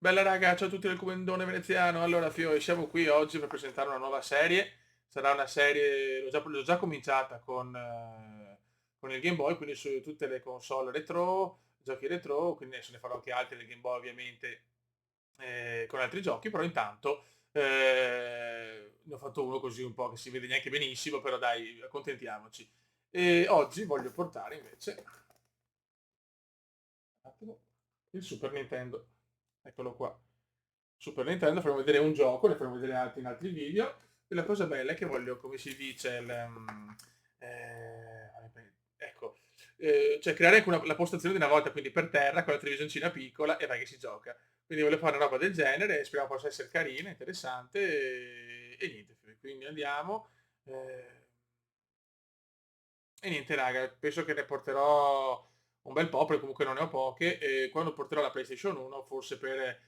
Bella raga, ciao a tutti del Comendone veneziano. Allora, Fio, siamo qui oggi per presentare una nuova serie. Sarà una serie, l'ho già cominciata con il Game Boy, quindi su tutte le console retro, giochi retro, quindi adesso ne farò anche altri del Game Boy ovviamente con altri giochi, però intanto ne ho fatto uno così un po' che si vede neanche benissimo, però dai, accontentiamoci. E oggi voglio portare invece un attimo, il Super Nintendo. Eccolo qua. Super Nintendo, faremo vedere un gioco, ne faremo vedere altri in altri video. E la cosa bella è che voglio, come si dice, ecco, cioè creare anche la postazione di una volta, quindi per terra, con la televisioncina piccola e vai che si gioca. Quindi voglio fare una roba del genere, speriamo possa essere carina, interessante e niente. Quindi andiamo. eh, e niente raga, penso che ne porterò un bel po', perché comunque non ne ho poche, e quando porterò la PlayStation 1, forse per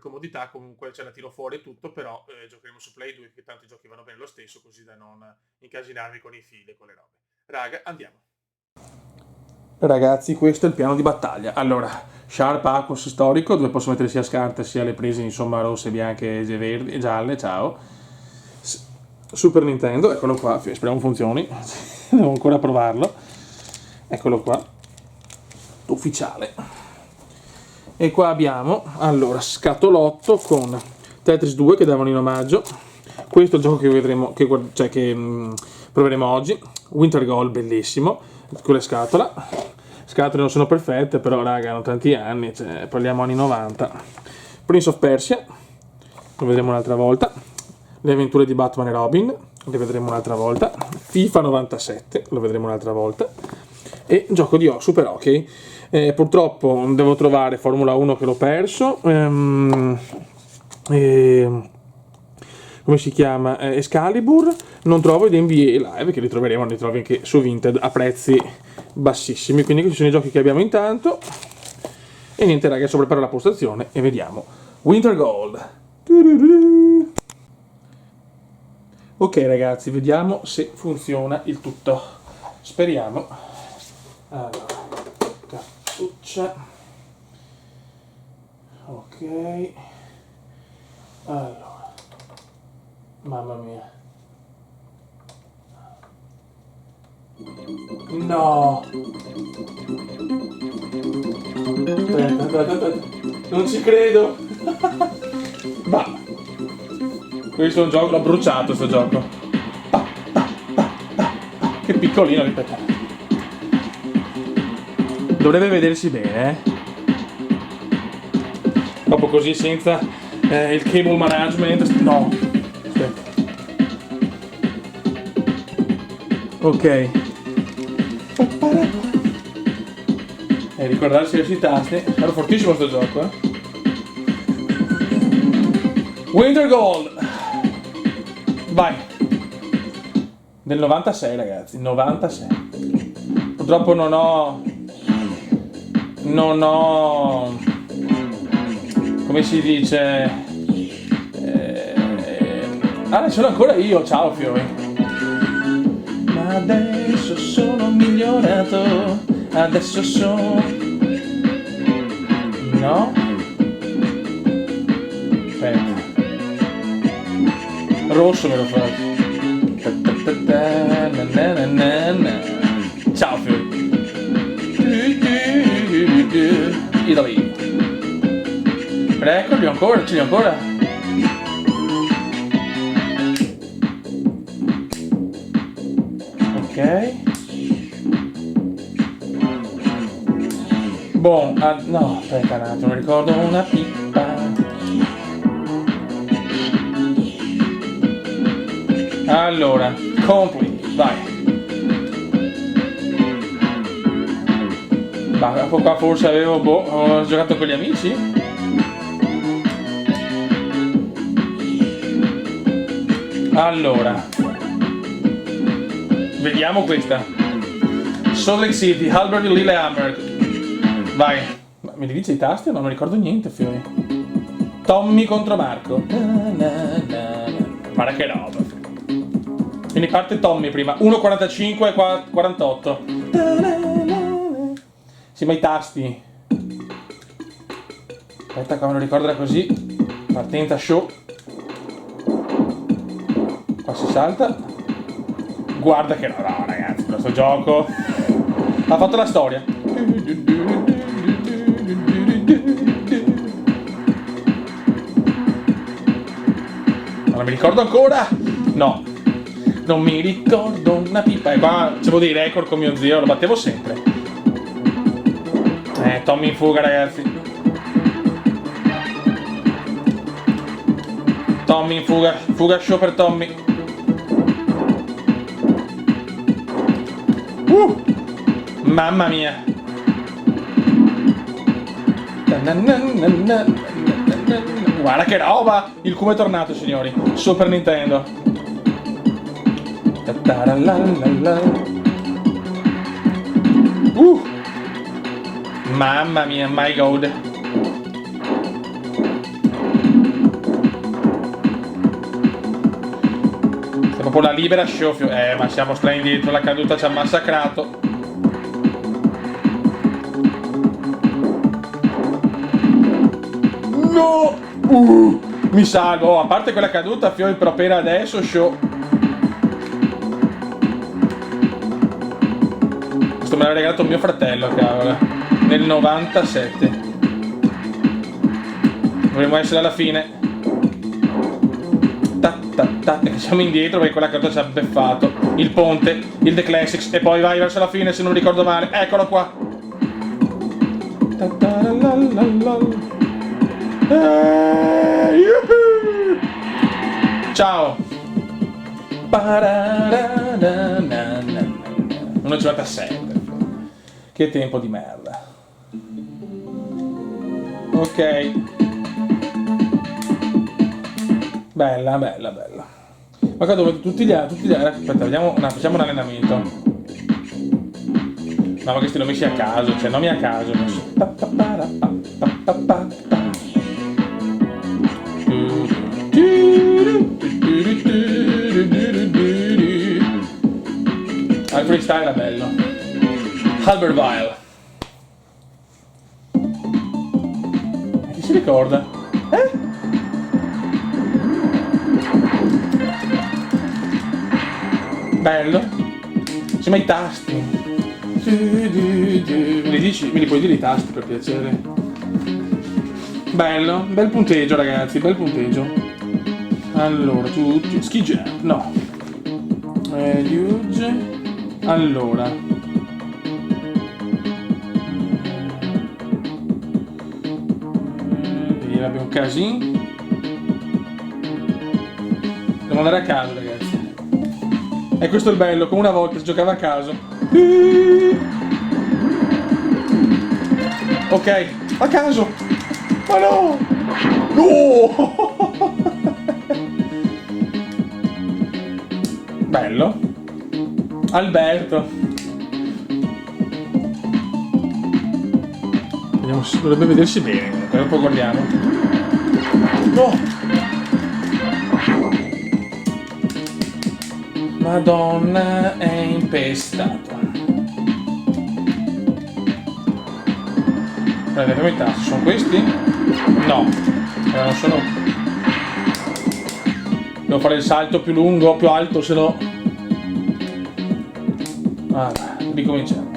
comodità comunque ce la tiro fuori e tutto, però giocheremo su Play 2, che tanti giochi vanno bene lo stesso, così da non incasinarmi con i fili e con le robe. Raga, andiamo. Ragazzi, questo è il piano di battaglia. Allora, Sharp Aquos storico, dove posso mettere sia scarpe sia le prese, insomma, rosse, bianche, verdi e gialle, ciao. Super Nintendo, eccolo qua, speriamo funzioni. Devo ancora provarlo. Eccolo qua, ufficiale. E qua abbiamo, allora, scatolotto con Tetris 2 che davano in omaggio. Questo è il gioco che vedremo, che proveremo oggi. Winter Goal, bellissimo, con le scatole non sono perfette, però raga, hanno tanti anni, cioè, parliamo anni 90. Prince of Persia, lo vedremo un'altra volta. Le avventure di Batman e Robin, le vedremo un'altra volta. FIFA 97, lo vedremo un'altra volta. E gioco di Super Hockey. Purtroppo devo trovare Formula 1 che l'ho perso. Come si chiama? Excalibur. Non trovo ed NBA Live, che li troveremo, li trovi anche su Vinted a prezzi bassissimi. Quindi questi sono i giochi che abbiamo intanto. E niente ragazzi, adesso preparo la postazione e vediamo. Winter Gold. Ok ragazzi, vediamo se funziona il tutto. Speriamo. Allora, cartuccia. Ok. Allora. Mamma mia. No. Aspetta. Non ci credo. Va. Questo è un gioco, l'ho bruciato sto gioco. Che piccolino che peccato. Dovrebbe vedersi bene, Dopo così senza il cable management. No. Aspetta. Ok. E ricordarsi sui tasti. Era fortissimo sto gioco, Winter Gold. Vai. Del 96 ragazzi, 96. Purtroppo non ho come si dice ne sono ancora io, ciao Fiori. Ma adesso sono migliorato, adesso sono no? Aspetta. Rosso me lo faccio. Ciao Fiori. Italy. Eccoli ancora, ce li ancora. Ok. Boh, no, aspetta un attimo, ricordo una pippa. Allora, complete, vai. Ma qua forse ho giocato con gli amici? Allora, vediamo questa. Salt Lake City, Albert di Lillehammer. Vai. Ma mi dice i tasti? No, non ricordo niente, Fiori. Tommy contro Marco. Guarda che roba. Quindi parte Tommy prima. 1,45 e 48. Sì, ma i tasti. Aspetta, come lo ricordo era così. Partenza show. Qua si salta. Guarda che no, ragazzi, questo gioco ha fatto la storia. Non mi ricordo ancora. No, non mi ricordo una pipa. E qua c'avevo dei record con mio zio, lo battevo sempre. Tommy in fuga, ragazzi. Tommy in fuga, fuga show per Tommy. Mamma mia. Guarda che roba! Il cubo è tornato, signori. Super Nintendo. Mamma mia, my god. È proprio la libera sciofio. Ma siamo stra indietro, la caduta ci ha massacrato. No! Mi salvo. Oh, a parte quella caduta, Fiori, però per adesso show. Questo me l'ha regalato mio fratello, cavolo. Nel 97. Dovremmo essere alla fine. E siamo indietro perché quella caduta ci ha beffato. Il ponte, il The Classics. E poi vai verso la fine, se non ricordo male. Eccolo qua. Ciao. 1,57. Che tempo di merda. Ok. Bella. Ma qua dove tutti gli altri. Aspetta, vediamo. Facciamo un allenamento. No, ma questi l'ho messi a caso, cioè nomi a caso. Il freestyle era bello. Halbervile. Chi si ricorda? Bello. Insieme ai tasti. Me li puoi dire i tasti per piacere? Bello. Bel punteggio, ragazzi, bel punteggio. Allora, tutti. Ski jump, no. Huge. Allora. Abbiamo un casino. Devo andare a caso, ragazzi. E questo è il bello, come una volta si giocava a caso. Ok, a caso. Ma no! No! Bello. Alberto. Vediamo se dovrebbe vedersi bene. Dopo guardiamo. No! Madonna, è impestato. Prendete i tasti, sono questi? No, non sono. Devo fare il salto più lungo, più alto, se no. Allora, ricominciamo.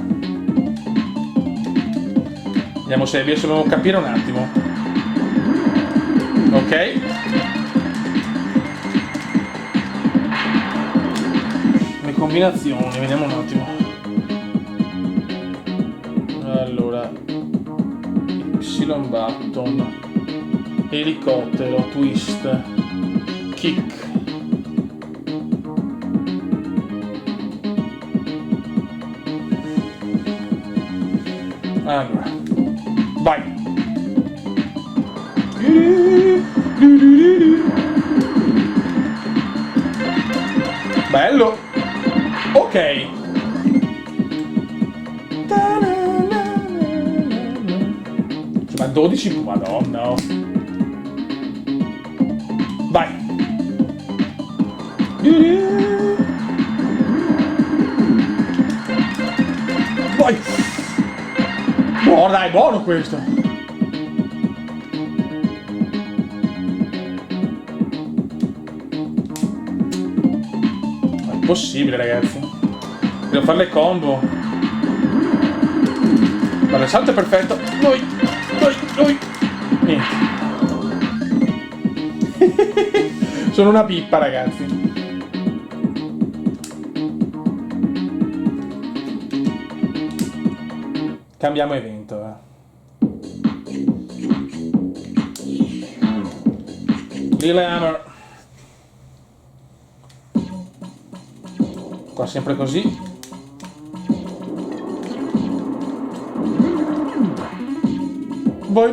Vediamo se riesco a capire un attimo. Ok. Le combinazioni, vediamo un attimo. Allora, Y button, elicottero, twist, kick. Allora, vai. Bello. Ok. Ma 12, madonna. Vai. Vai. Oh dai, buono questo. impossibile, ragazzi. Devo fare le combo. Guarda, il salto è perfetto. Noi. Niente. Sono una pippa, ragazzi. Cambiamo evento, Lillehammer. Qua sempre così. Vai.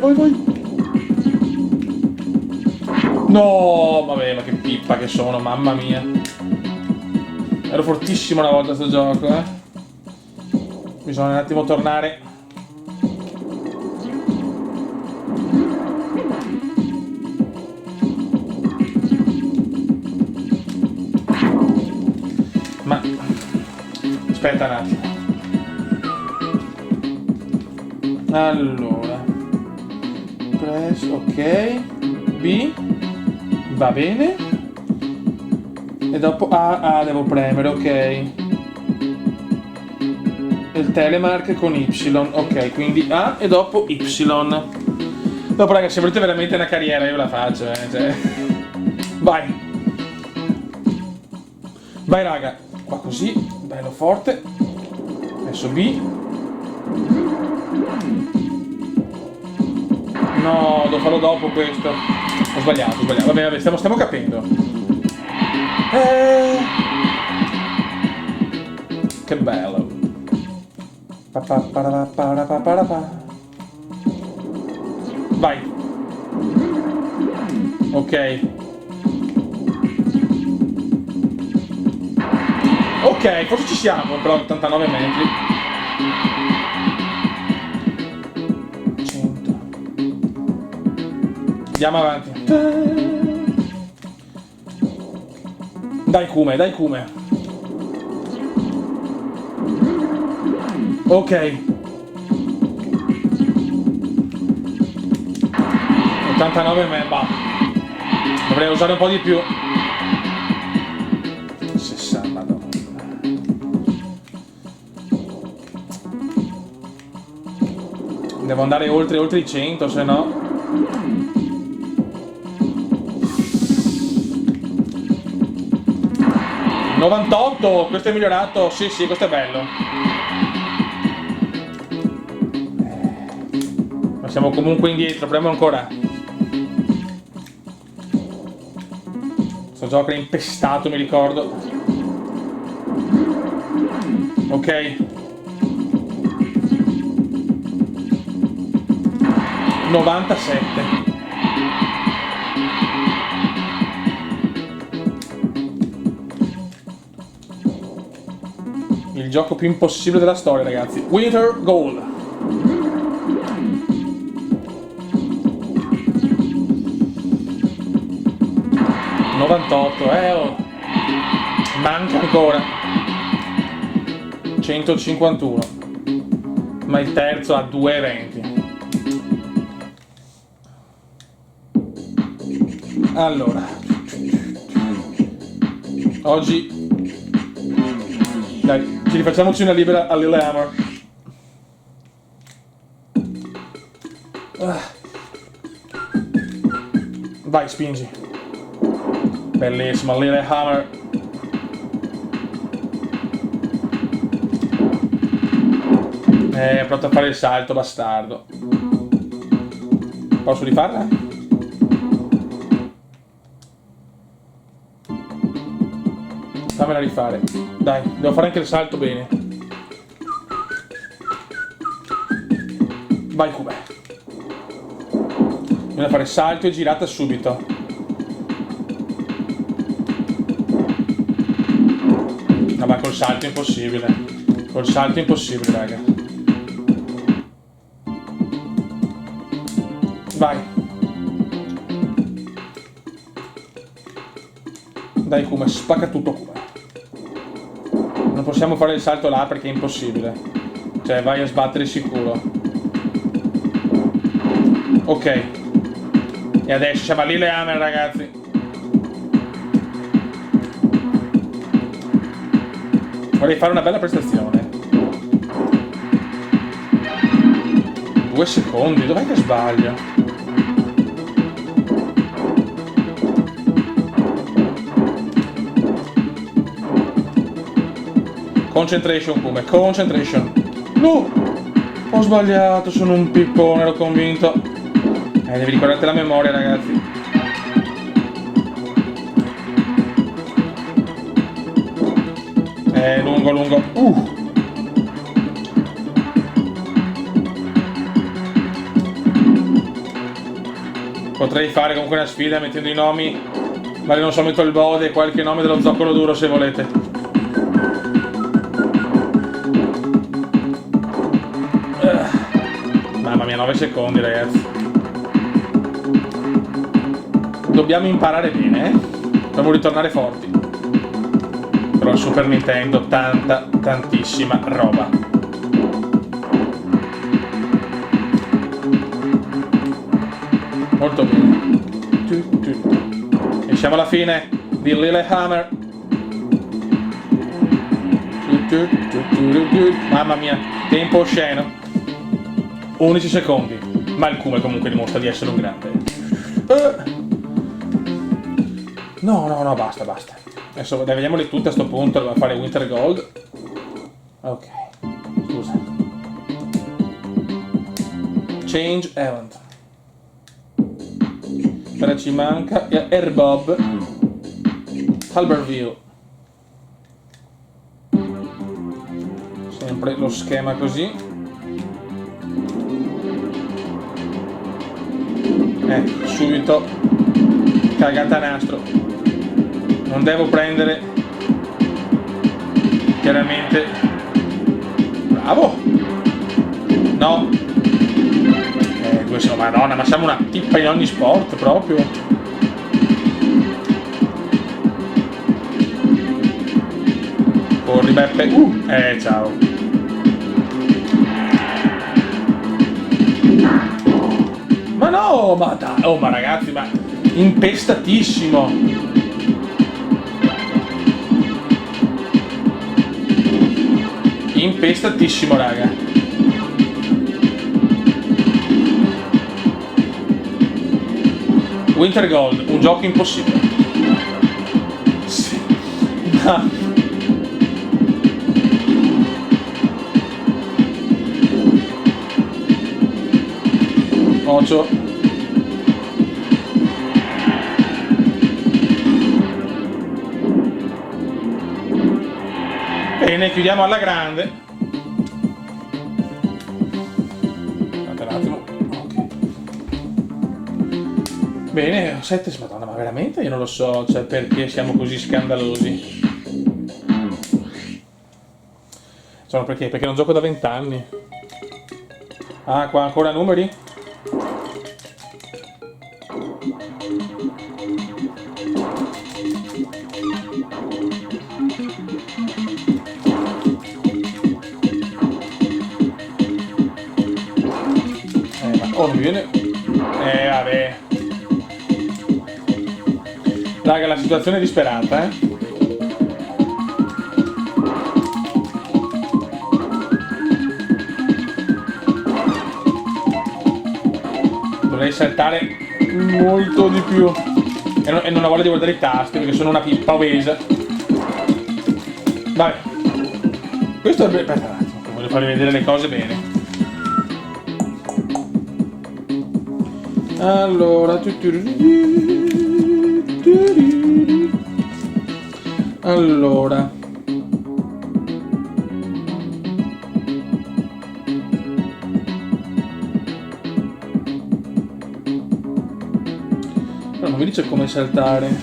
No, vabbè, ma che pippa che sono, mamma mia. Ero fortissimo una volta a sto gioco, Bisogna un attimo tornare. Ma aspetta un attimo. Allora, press, ok, B, va bene, e dopo A devo premere, ok, il telemark con Y, ok, quindi A e dopo Y. Dopo, raga, se volete veramente una carriera io la faccio, cioè. Vai, raga, qua così, bello forte, adesso B. No, devo farlo dopo questo. Ho sbagliato. Vabbè, stiamo capendo. Che bello. Vai. Ok. Ok, forse ci siamo, però 89 metri. 100. Andiamo avanti. Dai Kume. Ok. 89 me, bah. Dovrei usare un po' di più. 60, madonna. Devo andare oltre i 100, se no. $98, questo è migliorato. Sì, questo è bello. Ma siamo comunque indietro, proviamo ancora. Questo gioco è impestato, mi ricordo. Ok. 97. Il gioco più impossibile della storia, ragazzi. Winter Goal. $98, manca ancora. 151. Ma il terzo ha 2,20. Allora, oggi dai, ci rifacciamoci una libera a Lillehammer. Vai, spingi. Bellissima Lillehammer. È pronto a fare il salto, bastardo. Posso rifarla? Fammela rifare. Dai, devo fare anche il salto bene. Vai Kume. Bisogna fare salto e girata subito. No, ma col salto è impossibile. Col salto è impossibile, raga. Vai. Dai Kume, spacca tutto Kume. Non possiamo fare il salto là perché è impossibile. Cioè, vai a sbattere sicuro. Ok. E adesso siamo a Lillehammer, ragazzi. Vorrei fare una bella prestazione. 2 secondi, dov'è che sbaglio? Concentration come, concentration. No! Ho sbagliato, sono un pippone, ero convinto. Devi ricordarti la memoria, ragazzi. Lungo, lungo. Potrei fare comunque una sfida mettendo i nomi, ma non so, metto il bode e qualche nome dello zoccolo duro se volete. Mamma mia, 9 secondi, ragazzi. Dobbiamo imparare bene, dobbiamo ritornare forti. Però il Super Nintendo, tantissima roba. Molto bene. E siamo alla fine di Lillehammer. Mamma mia, tempo osceno. 11 secondi. Ma il Kuma comunque dimostra di essere un grande. No, basta. Adesso vediamoli tutte a sto punto, dobbiamo fare Winter Gold. Ok, scusa. Change Event. Ora ci manca Airbob. Halberville. Sempre lo schema così. Subito cagata nastro. Non devo prendere, chiaramente. Bravo. No. Questo, madonna, ma siamo una tippa in ogni sport proprio. Corri Beppe. Ciao. Ma no, ma dai, oh, ma ragazzi, ma impestatissimo. Impestatissimo, raga. Winter Gold, un gioco impossibile. Sì. No. Ocio. Bene, chiudiamo alla grande. Aspetta un attimo. Okay. Bene, 7, madonna, ma veramente io non lo so, cioè, perché siamo così scandalosi. Cioè, perché? Perché non gioco da 20 anni. Ah, qua ancora numeri? Oh, mi viene. Vabbè. Raga, la situazione è disperata, Dovrei saltare molto di più. E non ho voglia di guardare i tasti perché sono una pippa obesa. Vabbè. Questo è. Aspetta un attimo, voglio farvi vedere le cose bene. Allora, però non mi dice come saltare.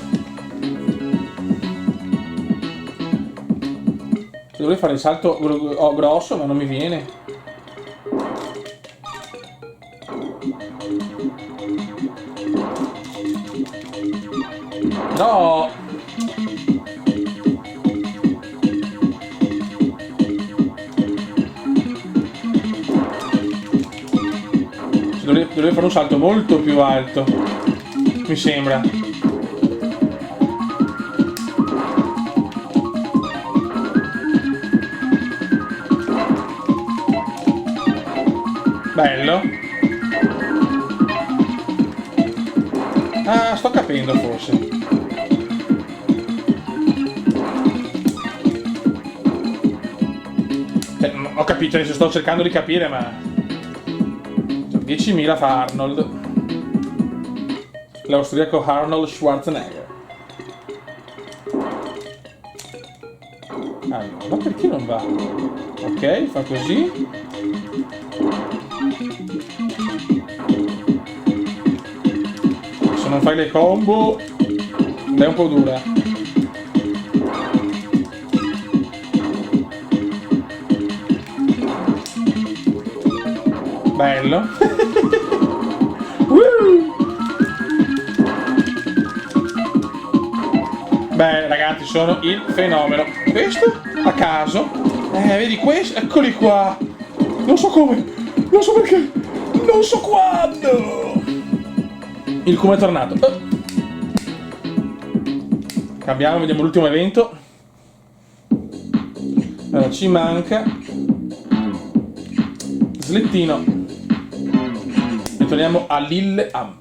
Dovrei fare il salto grosso, ma non mi viene. No! Dovrei fare un salto molto più alto, mi sembra. Bello. Ah, sto capendo forse. Ho capito, adesso sto cercando di capire, ma 10.000 fa Arnold, l'austriaco Arnold Schwarzenegger. Allora, perché non va? Ok, fa così. Se non fai le combo, è un po' dura. Bello. Beh, ragazzi, sono il fenomeno. Questo a caso. Vedi questo? Eccoli qua. Non so come. Non so perché. Non so quando. Il come è tornato. Cambiamo, vediamo l'ultimo evento. Allora, ci manca Slittino. E torniamo a Lillehammer.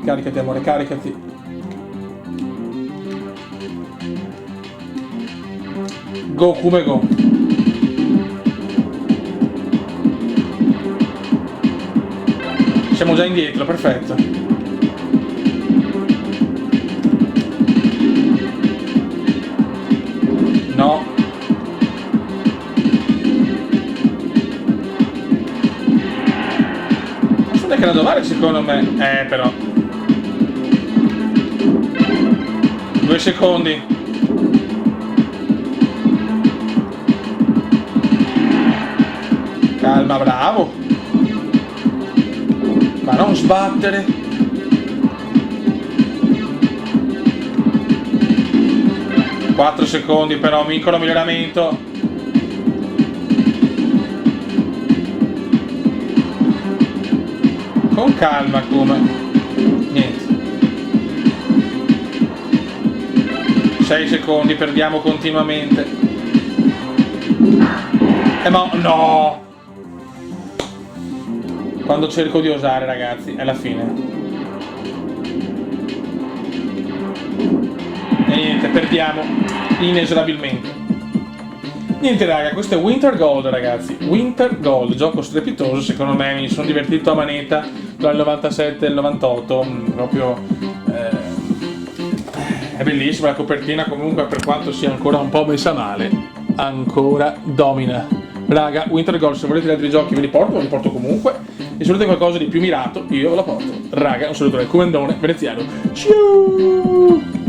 Caricati, amore, caricati. Go, come go. Siamo già indietro, perfetto. No. Aspetta che la dovare secondo me. Però. 2 secondi. Calma, bravo. Ma non sbattere. Quattro secondi però, piccolo miglioramento. Con calma come. Niente. 6 secondi, perdiamo continuamente. Ma no! Quando cerco di osare, ragazzi, è la fine. E niente, perdiamo inesorabilmente. Niente raga, questo è Winter Gold, ragazzi. Winter Gold, gioco strepitoso, secondo me mi sono divertito a manetta tra il 97 e il 98, proprio è bellissima la copertina, comunque per quanto sia ancora un po' messa male, ancora domina. Raga, Winter Gold, se volete gli altri giochi ve li porto comunque, e se volete qualcosa di più mirato io ve lo porto. Raga, un saluto dal comandone veneziano. Ciao!